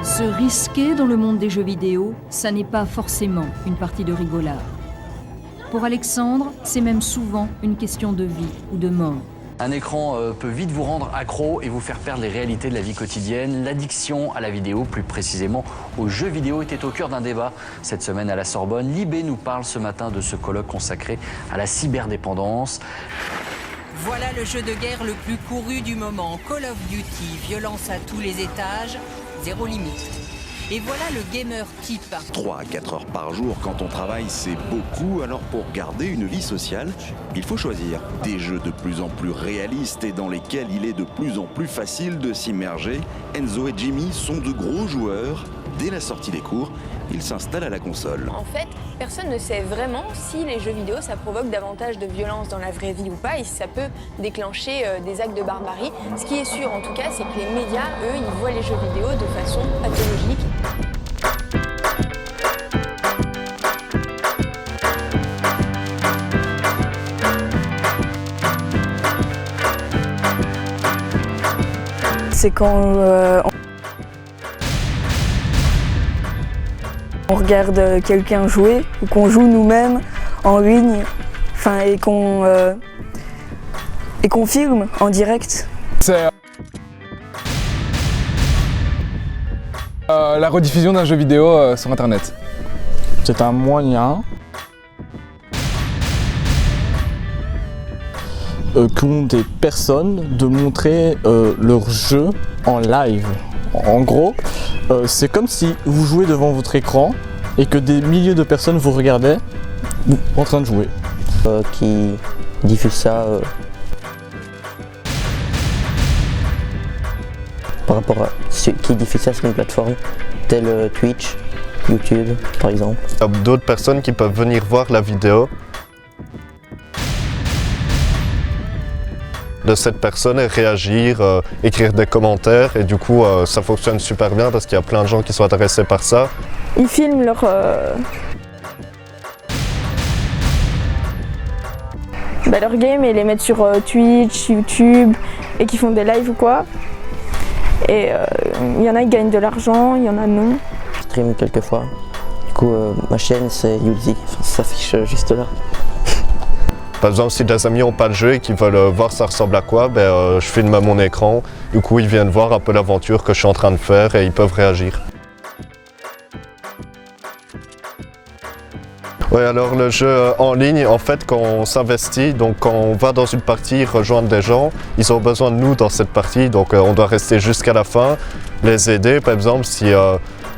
Se risquer dans le monde des jeux vidéo, ça n'est pas forcément une partie de rigolade. Pour Alexandre, c'est même souvent une question de vie ou de mort. Un écran peut vite vous rendre accro et vous faire perdre les réalités de la vie quotidienne. L'addiction à la vidéo, plus précisément aux jeux vidéo, était au cœur d'un débat cette semaine à la Sorbonne. Libé nous parle ce matin de ce colloque consacré à la cyberdépendance. Voilà le jeu de guerre le plus couru du moment. Call of Duty, violence à tous les étages, zéro limite. Et voilà le gamer type. 3 à 4 heures par jour quand on travaille, c'est beaucoup. Alors pour garder une vie sociale, il faut choisir des jeux de plus en plus réalistes et dans lesquels il est de plus en plus facile de s'immerger. Enzo et Jimmy sont de gros joueurs. Dès la sortie des cours, ils s'installent à la console. En fait, personne ne sait vraiment si les jeux vidéo ça provoque davantage de violence dans la vraie vie ou pas et si ça peut déclencher des actes de barbarie. Ce qui est sûr en tout cas, c'est que les médias, eux, ils voient les jeux vidéo de façon pathologique. C'est quand on regarde quelqu'un jouer ou qu'on joue nous-mêmes en ligne, et qu'on filme en direct. C'est la rediffusion d'un jeu vidéo sur internet. C'est un moyen qu'ont des personnes de montrer leur jeu en live. En gros, c'est comme si vous jouez devant votre écran et que des milliers de personnes vous regardaient en train de jouer. Qui diffusent ça par rapport à ceux qui diffusent ça sur une plateforme telle Twitch, YouTube par exemple. Il y a d'autres personnes qui peuvent venir voir la vidéo de cette personne et réagir, écrire des commentaires et du coup ça fonctionne super bien parce qu'il y a plein de gens qui sont intéressés par ça. Ils filment leur game et les mettent sur Twitch, YouTube et qui font des lives ou quoi. Et il y en a qui gagnent de l'argent, il y en a non. Je stream quelquefois. Du coup ma chaîne c'est Yulzi, ça s'affiche juste là. Par exemple, si des amis n'ont pas le jeu et qu'ils veulent voir ça ressemble à quoi, je filme mon écran. Du coup, ils viennent voir un peu l'aventure que je suis en train de faire et ils peuvent réagir. Oui, alors le jeu en ligne, en fait, quand on s'investit, donc quand on va dans une partie rejoindre des gens, ils ont besoin de nous dans cette partie, donc on doit rester jusqu'à la fin, les aider. Par exemple, si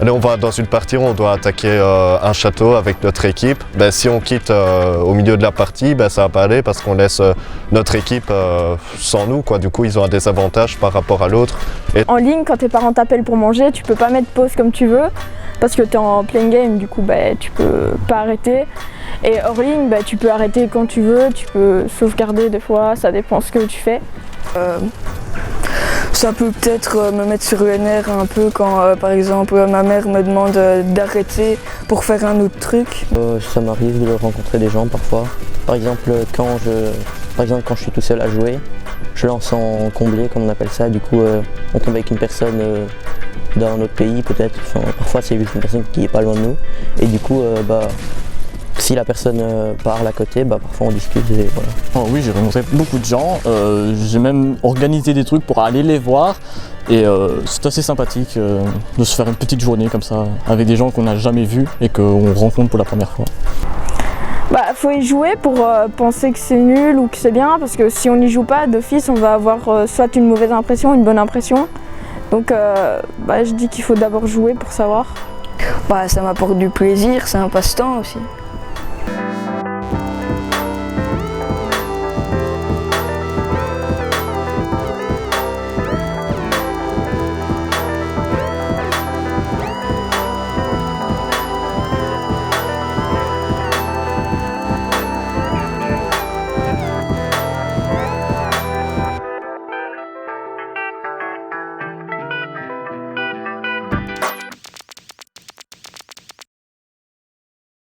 on va dans une partie où on doit attaquer un château avec notre équipe, si on quitte au milieu de la partie, ça va pas aller parce qu'on laisse notre équipe sans nous, quoi. Du coup, ils ont un désavantage par rapport à l'autre. En ligne, quand tes parents t'appellent pour manger, tu peux pas mettre pause comme tu veux parce que tu es en plein game, du coup tu peux pas arrêter. Et hors ligne, tu peux arrêter quand tu veux, tu peux sauvegarder des fois, ça dépend ce que tu fais. Ça peut peut-être me mettre sur UNR un peu quand par exemple ma mère me demande d'arrêter pour faire un autre truc. Ça m'arrive de rencontrer des gens parfois. Par exemple quand je suis tout seul à jouer, je lance en comblé comme on appelle ça, du coup on tombe avec une personne d'un autre pays peut-être, parfois c'est juste une personne qui est pas loin de nous et du coup si la personne parle à côté, parfois on discute et voilà. Oh oui, j'ai rencontré beaucoup de gens, j'ai même organisé des trucs pour aller les voir et c'est assez sympathique de se faire une petite journée comme ça avec des gens qu'on n'a jamais vus et qu'on rencontre pour la première fois. Faut y jouer pour penser que c'est nul ou que c'est bien parce que si on n'y joue pas d'office on va avoir soit une mauvaise impression ou une bonne impression. Donc je dis qu'il faut d'abord jouer pour savoir. Ça m'apporte du plaisir, c'est un passe-temps aussi.